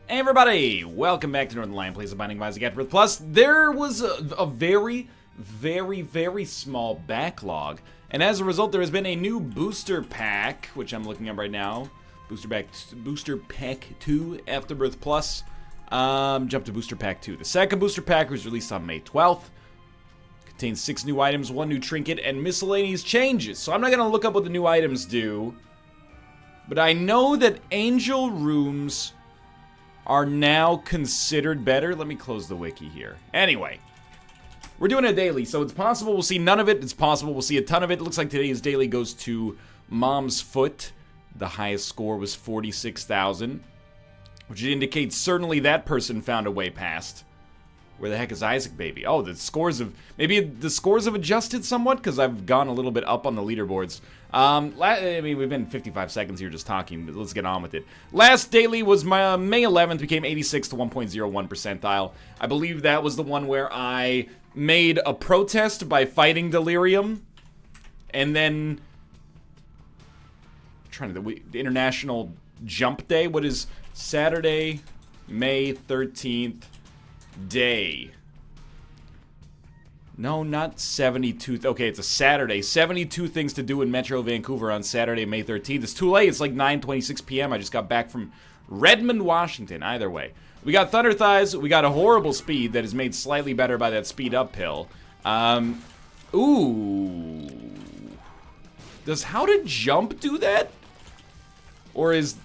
Hey everybody, welcome back to Northernlion Plays of Binding of Isaac AFTERBIRTH Plus. There was a very small backlog, and as a result there has been a new booster pack, which I'm looking at right now. Booster Pack 2 AFTERBIRTH Plus. Jump to Booster Pack 2. The second booster pack was released on May 12th. Contains 6 new items, 1 new trinket, and miscellaneous changes. So I'm not going to look up what the new items do, but I know that angel rooms are now considered better. Let me close the wiki here. Anyway, we're doing a daily, so it's possible we'll see none of it. It's possible we'll see a ton of it. It looks like today's daily goes to Mom's Foot. The highest score was 46,000, which indicates certainly that person found a way past. Where the heck is Isaac, baby? Oh, the scores have... Maybe the scores have adjusted somewhat, because I've gone a little bit up on the leaderboards. I mean, we've been 55 seconds here just talking, but let's get on with it. Last daily was my May 11th, became 86 to 1.01 percentile. I believe that was the one where I made a protest by fighting delirium. And then... the International Jump Day. What is Saturday, May 13th... day? No, not 72. Okay, it's a Saturday. 72 things to do in Metro Vancouver on Saturday, May 13th. It's too late. It's like 9:26 p.m. I just got back from Redmond, Washington. Either way. We got Thunder Thighs. We got a horrible speed that is made slightly better by that speed uphill. Ooh. Does How to Jump do that? Or is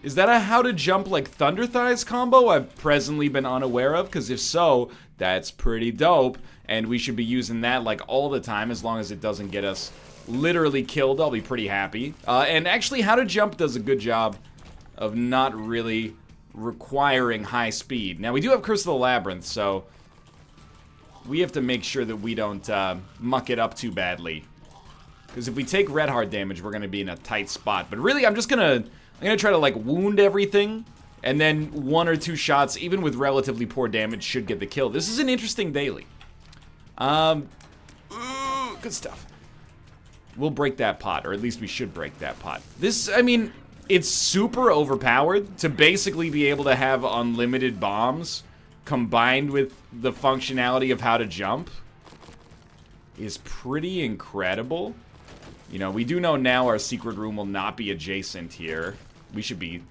that a How to Jump like Thunder Thighs combo I've presently been unaware of? Because if so, that's pretty dope. And we should be using that like all the time as long as it doesn't get us literally killed. I'll be pretty happy. And actually, How to Jump does a good job of not really requiring high speed. Now, we do have Curse of the Labyrinth, so we have to make sure that we don't muck it up too badly. Because if we take red heart damage, we're going to be in a tight spot. But really, I'm gonna try to, like, wound everything, and then 1 or 2 shots, even with relatively poor damage, should get the kill. This is an interesting daily. Good stuff. We'll break that pot, or at least we should break that pot. This, I mean, it's super overpowered to basically be able to have unlimited bombs combined with the functionality of How to Jump is pretty incredible. You know, we do know now our secret room will not be adjacent here. We should be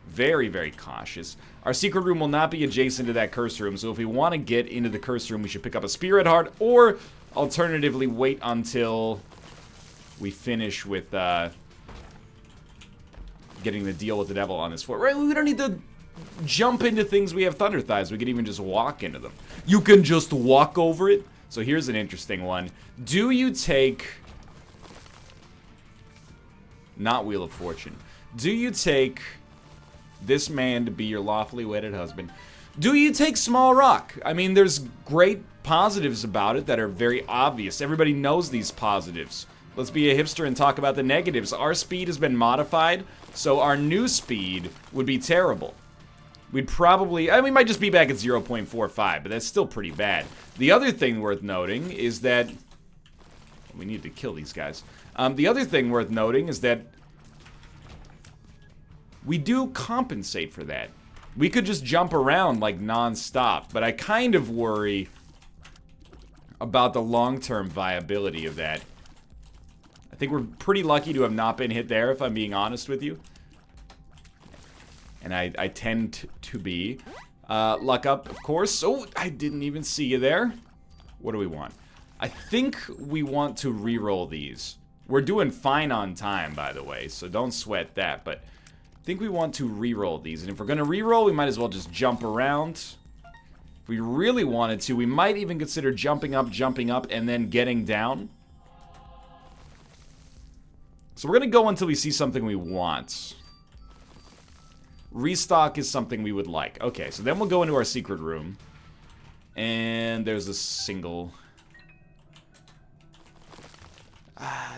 very cautious. Our secret room will not be adjacent to that curse room, so if we want to get into the curse room, we should pick up a spirit heart, or alternatively wait until we finish with getting the deal with the devil on his foot. Right? We don't need to jump into things. We have Thunder Thighs. We can even just walk into them. You can just walk over it. So here's an interesting one. Do you take... Not Wheel of Fortune. Do you take this man to be your lawfully wedded husband? Do you take Small Rock? I mean, there's great positives about it that are very obvious. Everybody knows these positives. Let's be a hipster and talk about the negatives. Our speed has been modified, so our new speed would be terrible. We'd probably... we might just be back at 0.45, but that's still pretty bad. The other thing worth noting is that... We need to kill these guys. The other thing worth noting is that we do compensate for that. We could just jump around like non-stop, but I kind of worry about the long-term viability of that. I think we're pretty lucky to have not been hit there, if I'm being honest with you. And I tend to be. Luck up, of course. Oh, I didn't even see you there. What do we want? I think we want to re-roll these. We're doing fine on time, by the way, so don't sweat that, but I think we want to re-roll these. And if we're going to re-roll, we might as well just jump around. If we really wanted to, we might even consider jumping up, and then getting down. So we're going to go until we see something we want. Restock is something we would like. Okay, so then we'll go into our secret room. And there's a single...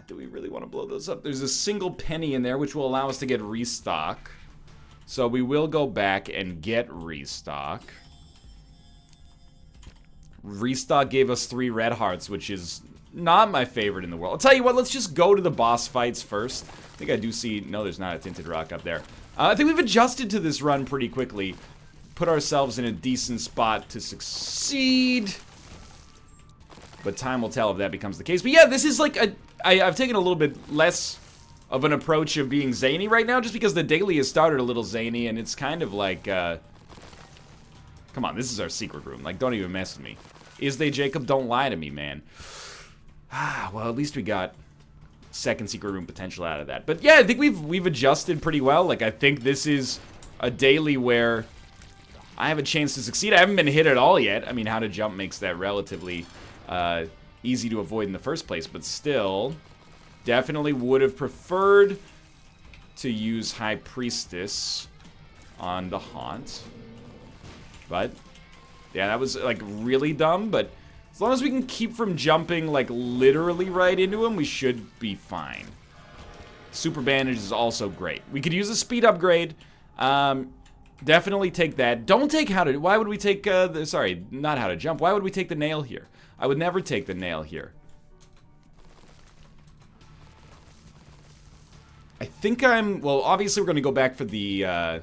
do we really want to blow those up? There's a single penny in there, which will allow us to get restock. So we will go back and get restock. Restock gave us 3 red hearts, which is not my favorite in the world. I'll tell you what, let's just go to the boss fights first. I think I do see... No, there's not a tinted rock up there. I think we've adjusted to this run pretty quickly. Put ourselves in a decent spot to succeed. But time will tell if that becomes the case. But yeah, this is like I've taken a little bit less of an approach of being zany right now, just because the daily has started a little zany, and it's kind of like, come on, this is our secret room. Like, don't even mess with me. Is they Jacob? Don't lie to me, man. Well, at least we got second secret room potential out of that. But yeah, I think we've adjusted pretty well. Like, I think this is a daily where I have a chance to succeed. I haven't been hit at all yet. I mean, how to jump makes that relatively easy to avoid in the first place, but still, definitely would have preferred to use High Priestess on the Haunt. But yeah, that was like really dumb, but as long as we can keep from jumping like literally right into him, we should be fine. Super Bandage is also great. We could use a speed upgrade. Definitely take that. Don't take how to... Why would we take... sorry, not how to jump. Why would we take the nail here? I would never take the nail here. I think I'm... Well, obviously we're going to go back for the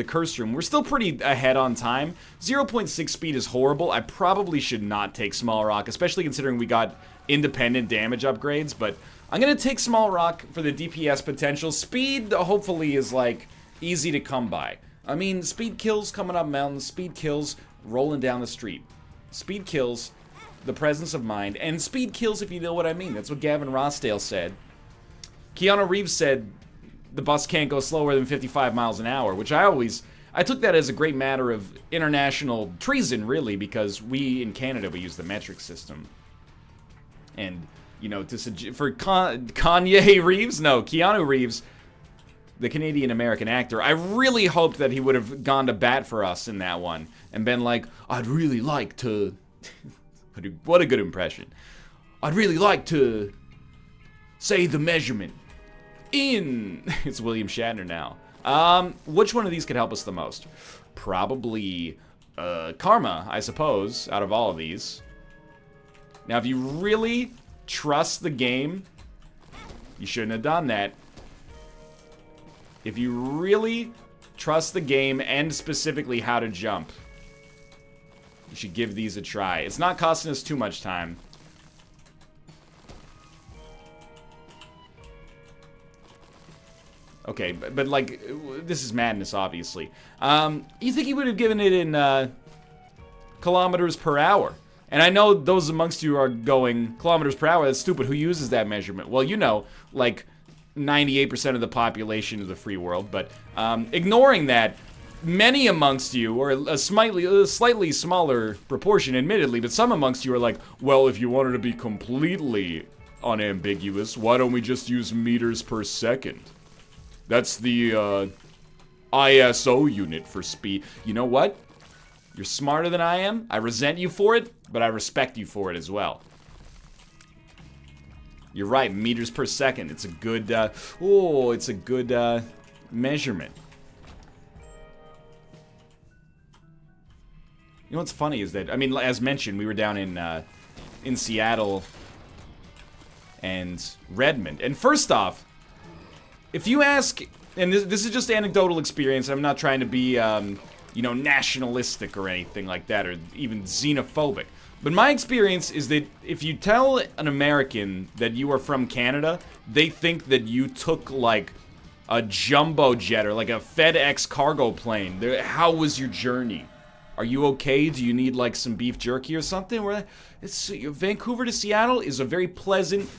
curse room. We're still pretty ahead on time. 0.6 speed is horrible. I probably should not take Small Rock, especially considering we got independent damage upgrades, but I'm going to take Small Rock for the DPS potential. Speed, hopefully, is, like, easy to come by. I mean, speed kills coming up mountains, speed kills rolling down the street. Speed kills the presence of mind, and speed kills if you know what I mean. That's what Gavin Rossdale said. Keanu Reeves said the bus can't go slower than 55 miles an hour, which I took that as a great matter of international treason, really, because we in Canada, we use the metric system. And, you know, for Kanye Reeves? No, Keanu Reeves, the Canadian-American actor, I really hoped that he would have gone to bat for us in that one and been like, I'd really like to... What a good impression. I'd really like to say the measurement in... It's William Shatner now. Which one of these could help us the most? Probably Karma, I suppose, out of all of these. Now, if you really trust the game, you shouldn't have done that. If you really trust the game and specifically how to jump, you should give these a try. It's not costing us too much time. Okay, but like, this is madness, obviously. You think he would have given it in kilometers per hour? And I know those amongst you are going, kilometers per hour, that's stupid. Who uses that measurement? Well, you know, like 98% of the population of the free world. But ignoring that, many amongst you, or a slightly smaller proportion, admittedly, but some amongst you are like, well, if you wanted to be completely unambiguous, why don't we just use meters per second? That's the ISO unit for speed. You know what? You're smarter than I am. I resent you for it, but I respect you for it as well. You're right, meters per second. It's a good, it's a good measurement. You know what's funny is that, I mean, as mentioned, we were down in Seattle and Redmond. And first off, if you ask, and this is just anecdotal experience, I'm not trying to be, you know, nationalistic or anything like that, or even xenophobic. But my experience is that if you tell an American that you are from Canada, they think that you took, like, a jumbo jet or, like, a FedEx cargo plane. How was your journey? Are you okay? Do you need, like, some beef jerky or something? Vancouver to Seattle is a very pleasant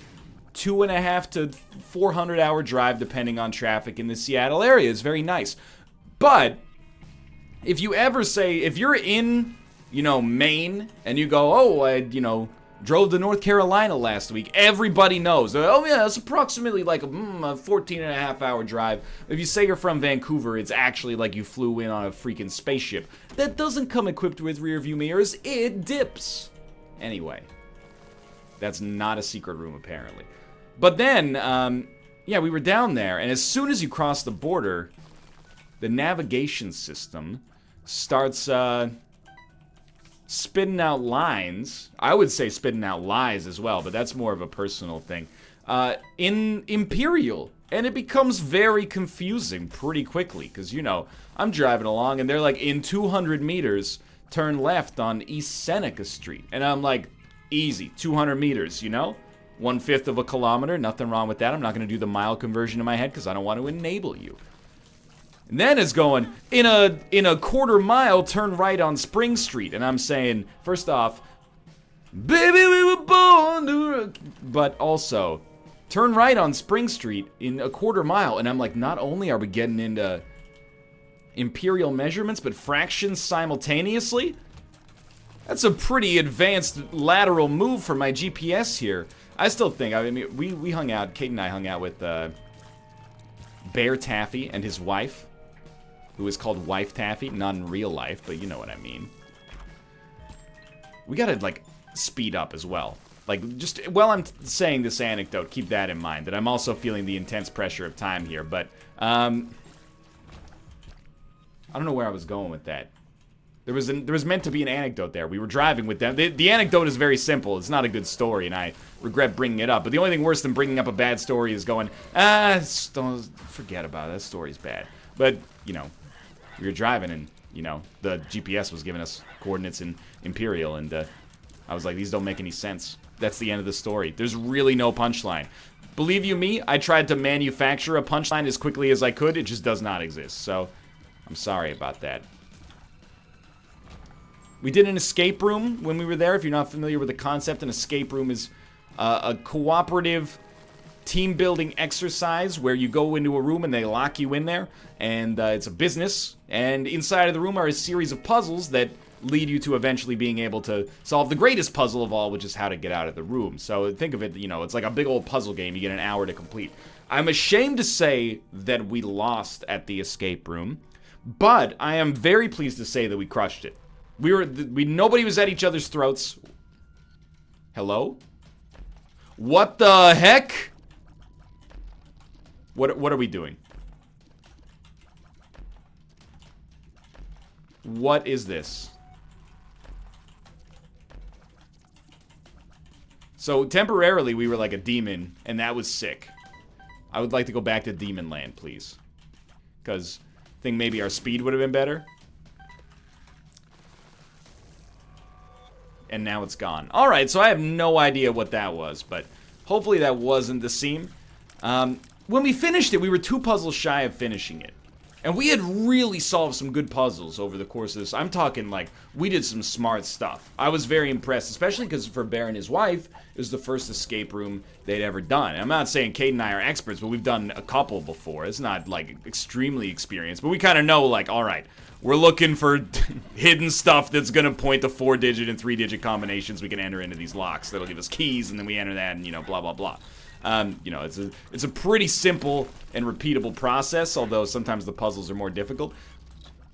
2.5 to 400 hour drive, depending on traffic in the Seattle area. It's very nice. But if you ever say, if you're in, you know, Maine, and you go, oh, I, you know, drove to North Carolina last week, everybody knows. Oh, yeah, it's approximately like a 14.5 hour drive. If you say you're from Vancouver, it's actually like you flew in on a freaking spaceship. That doesn't come equipped with rear view mirrors. It dips. Anyway, that's not a secret room, apparently. But then, yeah, we were down there, and as soon as you cross the border, the navigation system starts spitting out lines. I would say spitting out lies as well, but that's more of a personal thing. In Imperial And it becomes very confusing pretty quickly, because, you know, I'm driving along, and they're like, in 200 meters, turn left on East Seneca Street. And I'm like, easy, 200 meters, you know? 1/5 of a kilometer, nothing wrong with that. I'm not going to do the mile conversion in my head, because I don't want to enable you. And then it's going, in a quarter mile, turn right on Spring Street. And I'm saying, first off, baby, we were born to... But also... turn right on Spring Street in a quarter mile, and I'm like, not only are we getting into imperial measurements, but fractions simultaneously? That's a pretty advanced lateral move for my GPS here. I still think, I mean, we hung out, Kate and I hung out with Bear Taffy and his wife, who is called Wife Taffy, not in real life, but you know what I mean. We gotta, like, speed up as well. Like, just while I'm saying this anecdote, keep that in mind, that I'm also feeling the intense pressure of time here, but, I don't know where I was going with that. There was meant to be an anecdote there. We were driving with them. The anecdote is very simple. It's not a good story, and I regret bringing it up, but the only thing worse than bringing up a bad story is going, don't forget about it. That story's bad. But, you know, we were driving, and, you know, the GPS was giving us coordinates in Imperial, and, I was like, these don't make any sense. That's the end of the story. There's really no punchline. Believe you me, I tried to manufacture a punchline as quickly as I could. It just does not exist. So, I'm sorry about that. We did an escape room when we were there. If you're not familiar with the concept, an escape room is a cooperative team-building exercise where you go into a room and they lock you in there. And it's a business. And inside of the room are a series of puzzles that lead you to eventually being able to solve the greatest puzzle of all, which is how to get out of the room. So think of it, you know, it's like a big old puzzle game. You get an hour to complete. I'm ashamed to say that we lost at the escape room, but I am very pleased to say that we crushed it. Nobody was at each other's throats. Hello? What the heck? What are we doing? What is this? So, temporarily, we were like a demon, and that was sick. I would like to go back to Demon Land, please. Because I think maybe our speed would have been better. And now it's gone. Alright, so I have no idea what that was, but hopefully that wasn't the seam. When we finished it, we were 2 puzzles shy of finishing it. And we had really solved some good puzzles over the course of this. I'm talking, like, we did some smart stuff. I was very impressed, especially because for Bear and his wife, it was the first escape room they'd ever done. And I'm not saying Kate and I are experts, but we've done a couple before. It's not, like, extremely experienced, but we kind of know, like, alright, we're looking for hidden stuff that's going to point to 4-digit and 3-digit combinations we can enter into these locks. That'll give us keys, and then we enter that, and, you know, blah, blah, blah. You know, it's a pretty simple and repeatable process, although sometimes the puzzles are more difficult.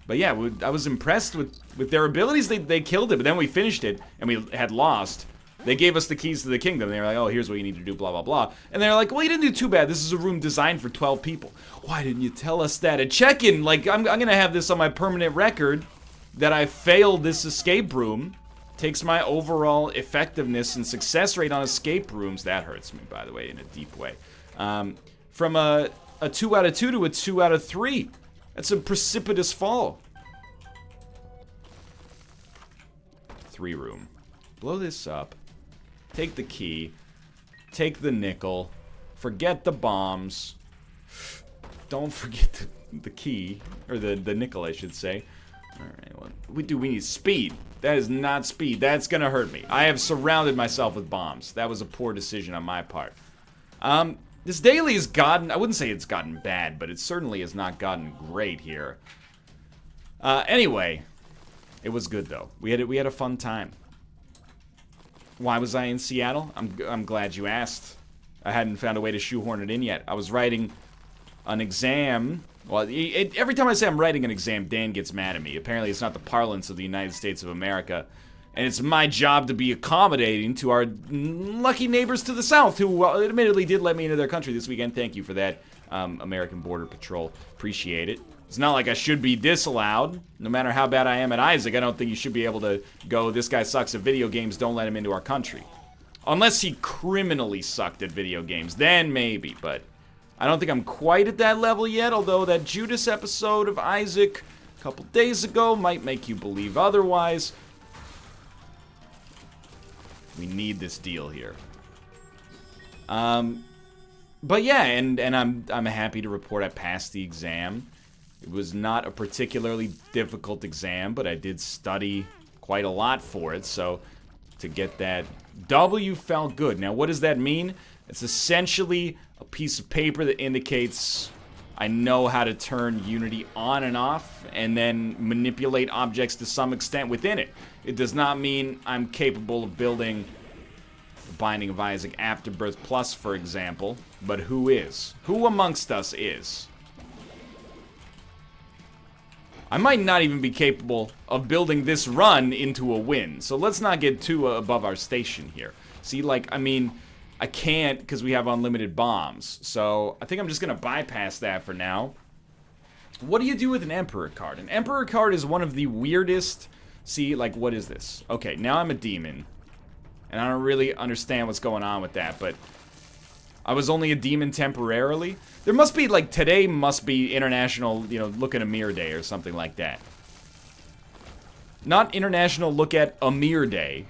But yeah, I was impressed with their abilities. They killed it, but then we finished it, and we had lost. They gave us the keys to the kingdom. They were like, oh, here's what you need to do, blah, blah, blah. And they're like, well, you didn't do too bad. This is a room designed for 12 people. Why didn't you tell us that? A check-in, like, I'm going to have this on my permanent record that I failed this escape room. Takes my overall effectiveness and success rate on escape rooms. That hurts me, by the way, in a deep way. From a 2 out of 2 to a 2 out of 3. That's a precipitous fall. 3 room. Blow this up. Take the key. Take the nickel. Forget the bombs. Don't forget the key. Or the nickel, I should say. Alright, well, we need speed. That is not speed. That's gonna hurt me. I have surrounded myself with bombs. That was a poor decision on my part. This daily has gotten... I wouldn't say it's gotten bad, but it certainly has not gotten great here. Anyway. It was good, though. We had a fun time. Why was I in Seattle? I'm glad you asked. I hadn't found a way to shoehorn it in yet. I was writing an exam... Well, every time I say I'm writing an exam, Dan gets mad at me. Apparently, it's not the parlance of the United States of America. And it's my job to be accommodating to our lucky neighbors to the south, who admittedly did let me into their country this weekend. Thank you for that, American Border Patrol. Appreciate it. It's not like I should be disallowed. No matter how bad I am at Isaac, I don't think you should be able to go, this guy sucks at video games, don't let him into our country. Unless he criminally sucked at video games, then maybe, but... I don't think I'm quite at that level yet, although that Judas episode of Isaac a couple days ago might make you believe otherwise. We need this deal here. But yeah, and I'm happy to report I passed the exam. It was not a particularly difficult exam, but I did study quite a lot for it, so to get that W felt good. Now, what does that mean? It's essentially a piece of paper that indicates I know how to turn Unity on and off, and then manipulate objects to some extent within it. It does not mean I'm capable of building the Binding of Isaac Afterbirth Plus, for example, but who is? Who amongst us is? I might not even be capable of building this run into a win, so let's not get too above our station here. See, like, I mean, I can't because we have unlimited bombs, so I think I'm just gonna bypass that for now. What do you do with an Emperor card? An Emperor card is one of the weirdest... See, like, what is this? Okay, now I'm a demon, and I don't really understand what's going on with that, but I was only a demon temporarily. There must be, like, today must be International, you know, Look at a Mirror Day or something like that. Not International Look at a Mirror Day.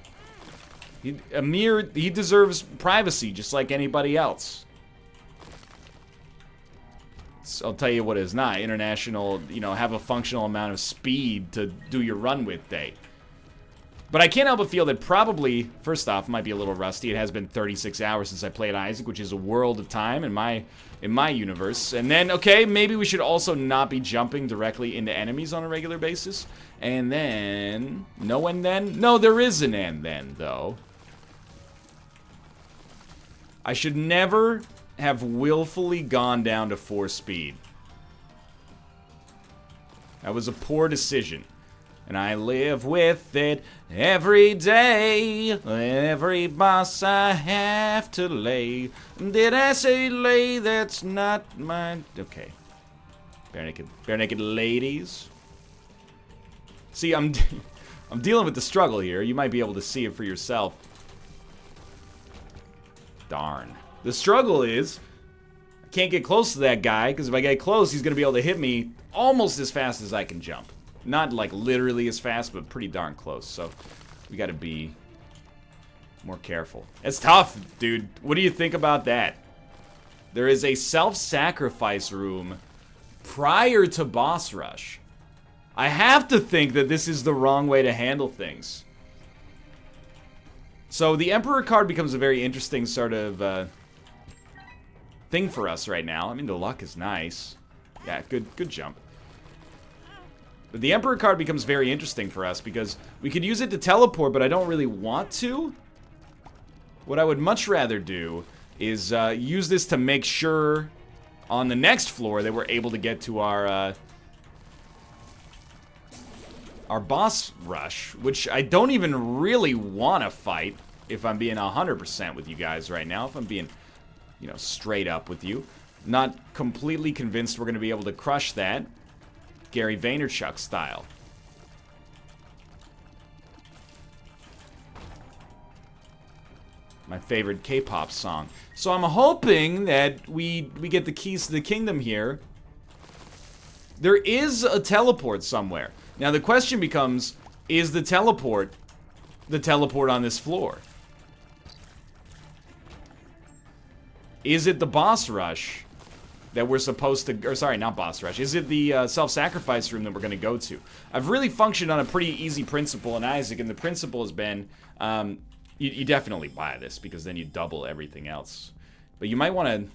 He deserves privacy just like anybody else. So I'll tell you what is not. International, you know, have a functional amount of speed to do your run with day. But I can't help but feel that probably, first off, might be a little rusty. It has been 36 hours since I played Isaac, which is a world of time in my universe. And then, okay, maybe we should also not be jumping directly into enemies on a regular basis. And then, no and then? No, there is an and then, though. I should never have willfully gone down to 4 speed. That was a poor decision. And I live with it every day. Every boss I have to lay. Did I say lay? That's not mine. Okay. Bare naked ladies. See, I'm dealing with the struggle here. You might be able to see it for yourself. Darn. The struggle is I can't get close to that guy, because if I get close, he's going to be able to hit me almost as fast as I can jump. Not, like, literally as fast, but pretty darn close. So, we gotta be more careful. It's tough, dude. What do you think about that? There is a self-sacrifice room prior to boss rush. I have to think that this is the wrong way to handle things. So, the Emperor card becomes a very interesting sort of, thing for us right now. I mean, the luck is nice. Yeah, good jump. But the Emperor card becomes very interesting for us because we could use it to teleport, but I don't really want to. What I would much rather do is use this to make sure on the next floor that we're able to get to our boss rush, which I don't even really want to fight, if I'm being 100% with you guys right now, if I'm being, you know, straight up with you. Not completely convinced we're going to be able to crush that. Gary Vaynerchuk style. My favorite K-pop song. So I'm hoping that we get the keys to the kingdom here. There is a teleport somewhere. Now the question becomes, is the teleport on this floor? Is it the boss rush that we're supposed to, or sorry, not boss rush. Is it the self-sacrifice room that we're going to go to? I've really functioned on a pretty easy principle in Isaac, and the principle has been, you definitely buy this, because then you double everything else. But you might want to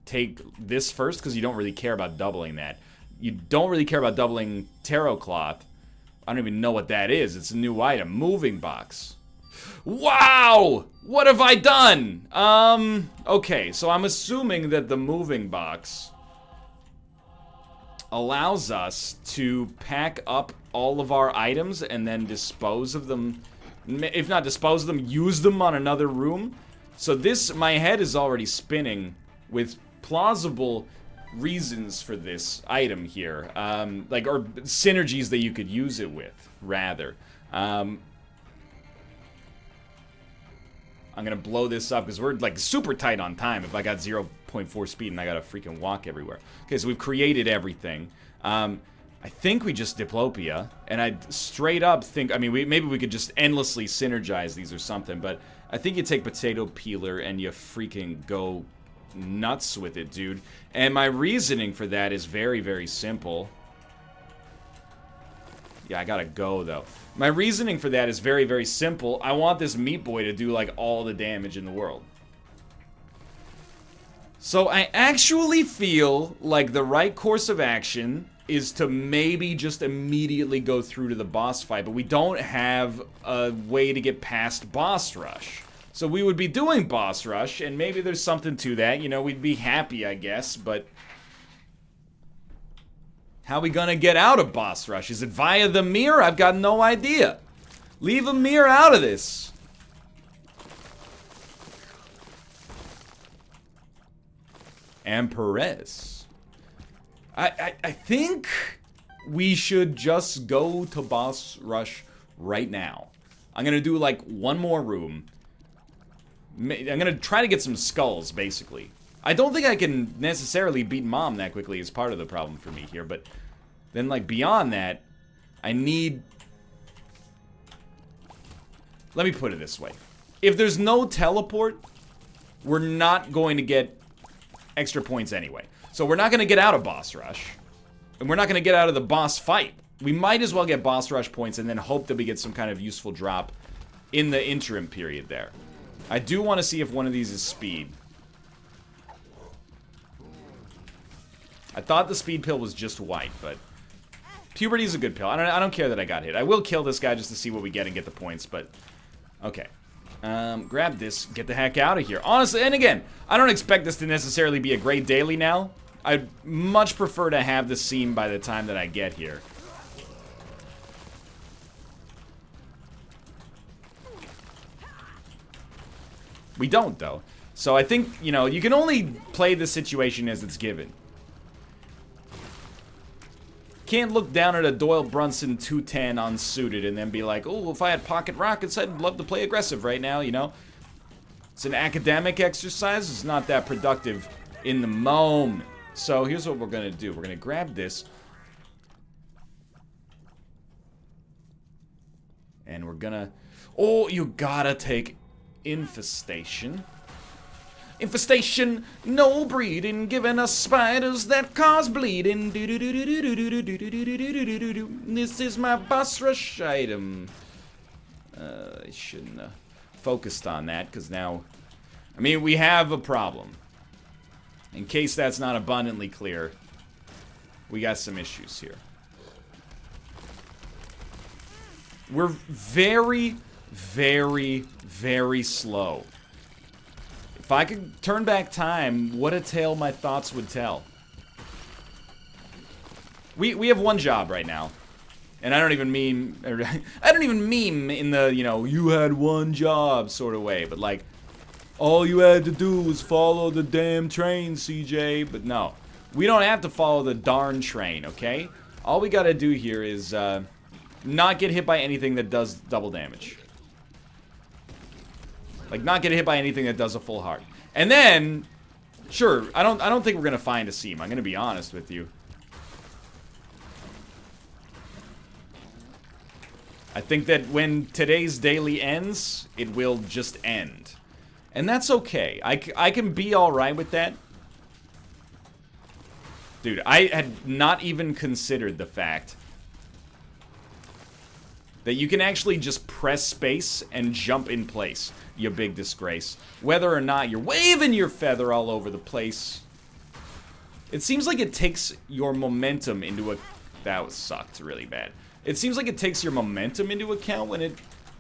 take this first, because you don't really care about doubling that. You don't really care about doubling Tarot Cloth. I don't even know what that is. It's a new item. Moving box. Wow! What have I done? Okay, so I'm assuming that the moving box allows us to pack up all of our items and then dispose of them. If not dispose of them, use them on another room. So this, my head is already spinning with plausible reasons for this item here. Like, or synergies that you could use it with, rather. I'm gonna blow this up because we're like super tight on time if I got 0.5 0.4 speed and I gotta freaking walk everywhere. Okay, so we've created everything. I think we just Diplopia, and I straight up think, I mean, maybe we could just endlessly synergize these or something, but I think you take Potato Peeler and you freaking go nuts with it, dude. And my reasoning for that is very, very simple. Yeah, I gotta go, though. My reasoning for that is very, very simple. I want this Meat Boy to do, like, all the damage in the world. So I actually feel like the right course of action is to maybe just immediately go through to the boss fight, but we don't have a way to get past boss rush. So we would be doing boss rush, and maybe there's something to that, you know, we'd be happy, I guess, but how are we gonna get out of boss rush? Is it via the mirror? I've got no idea. Leave a mirror out of this. Empress. I think we should just go to boss rush right now. I'm gonna do like one more room. I'm gonna try to get some skulls, basically. I don't think I can necessarily beat Mom that quickly is part of the problem for me here, but then like beyond that, I need... Let me put it this way. If there's no teleport, we're not going to get extra points anyway. So we're not going to get out of boss rush. And we're not going to get out of the boss fight. We might as well get boss rush points and then hope that we get some kind of useful drop in the interim period there. I do want to see if one of these is speed. I thought the speed pill was just white, but puberty is a good pill. I don't care that I got hit. I will kill this guy just to see what we get and get the points, but okay. Grab this, get the heck out of here. Honestly, and again, I don't expect this to necessarily be a great daily now. I'd much prefer to have the seam by the time that I get here. We don't, though. So I think, you know, you can only play the situation as it's given. Can't look down at a Doyle Brunson 210 unsuited and then be like, oh, if I had pocket rockets, I'd love to play aggressive right now, you know? It's an academic exercise. It's not that productive in the moment. So here's what we're going to do. We're going to grab this. And we're going to... Oh, you gotta take Infestation. Infestation, no breeding, giving us spiders that cause bleeding. This is my boss rush item. I shouldn't have focused on that, because now... I mean, we have a problem. In case that's not abundantly clear, we got some issues here. We're very, very, very slow. If I could turn back time, what a tale my thoughts would tell. We have one job right now. And I don't even mean in the, you know, you had one job sort of way, but like, all you had to do was follow the damn train, CJ. But no, we don't have to follow the darn train, okay? All we gotta do here is not get hit by anything that does double damage. Like, not get hit by anything that does a full heart. And then, sure, I don't think we're gonna find a seam. I'm gonna be honest with you. I think that when today's daily ends, it will just end. And that's okay. I can be alright with that. Dude, I had not even considered the fact that you can actually just press space and jump in place, you big disgrace. Whether or not you're waving your feather all over the place. It seems like it takes your momentum into a... That sucked really bad. It seems like it takes your momentum into account when it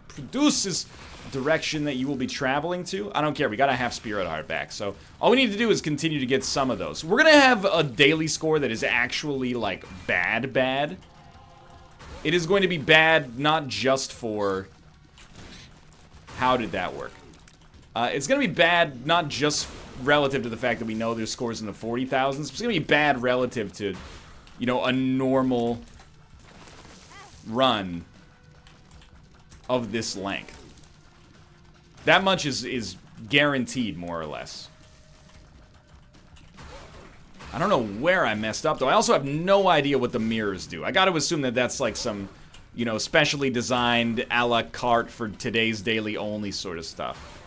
produces direction that you will be traveling to. I don't care, we got a half Spirit Heart back, so all we need to do is continue to get some of those. We're gonna have a daily score that is actually, like, bad. It is going to be bad, not just for... How did that work? It's gonna be bad, not just relative to the fact that we know there's scores in the 40,000s. It's gonna be bad relative to, you know, a normal run of this length. That much is guaranteed, more or less. I don't know where I messed up, though. I also have no idea what the mirrors do. I gotta assume that that's like some, you know, specially designed a la carte for today's daily only sort of stuff.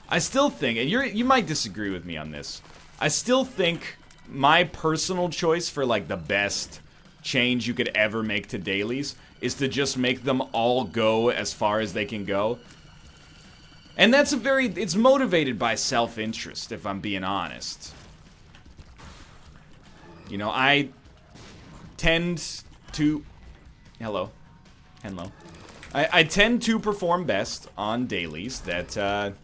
I still think, and you might disagree with me on this, I still think my personal choice for like the best change you could ever make to dailies is to just make them all go as far as they can go. And that's it's motivated by self-interest, if I'm being honest. You know, I tend to... Hello. I tend to perform best on dailies that,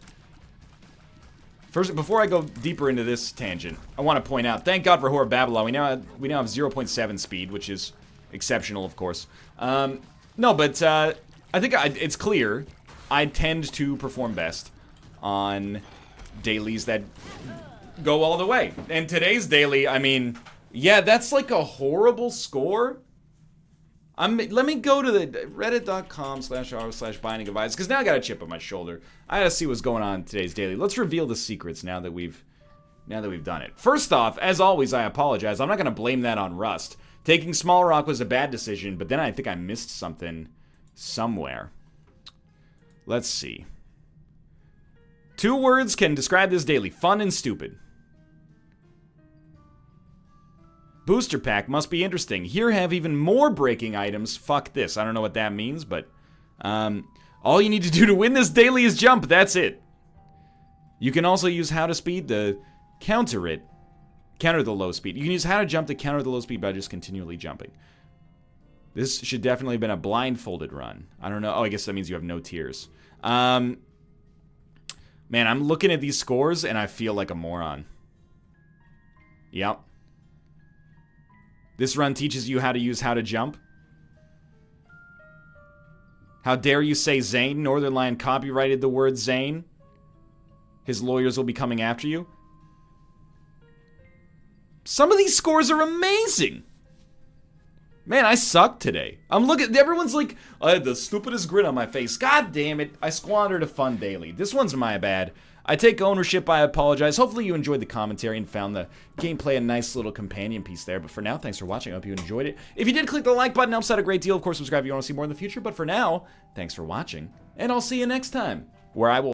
First, before I go deeper into this tangent, I want to point out, thank God for Whore of Babylon, we now have 0.7 speed, which is exceptional, of course. No, but, I think it's clear I tend to perform best on dailies that go all the way. And today's daily, I mean... Yeah, that's like a horrible score. Let me go to the reddit.com/r/binding of Isaac, because now I got a chip on my shoulder. I gotta see what's going on in today's daily. Let's reveal the secrets now that we've done it. First off, as always, I apologize. I'm not gonna blame that on Rust. Taking Small Rock was a bad decision, but then I think I missed something somewhere. Let's see. 2 words can describe this daily: fun and stupid. Booster pack must be interesting. Here have even more breaking items. Fuck this. I don't know what that means, but all you need to do to win this daily is jump. That's it. You can also use how to speed to counter the low speed. You can use how to jump to counter the low speed by just continually jumping. This should definitely have been a blindfolded run. I don't know. Oh, I guess that means you have no tears. Man, I'm looking at these scores and I feel like a moron. Yep. This run teaches you how to use how to jump. How dare you say Zane? Northernlion copyrighted the word Zane. His lawyers will be coming after you. Some of these scores are amazing. Man, I suck today. I'm looking, everyone's like, I had the stupidest grin on my face. God damn it, I squandered a fun daily. This one's my bad. I take ownership, I apologize. Hopefully you enjoyed the commentary and found the gameplay a nice little companion piece there. But for now, thanks for watching. I hope you enjoyed it. If you did, click the like button. Helps out a great deal. Of course, subscribe if you want to see more in the future. But for now, thanks for watching. And I'll see you next time, where I will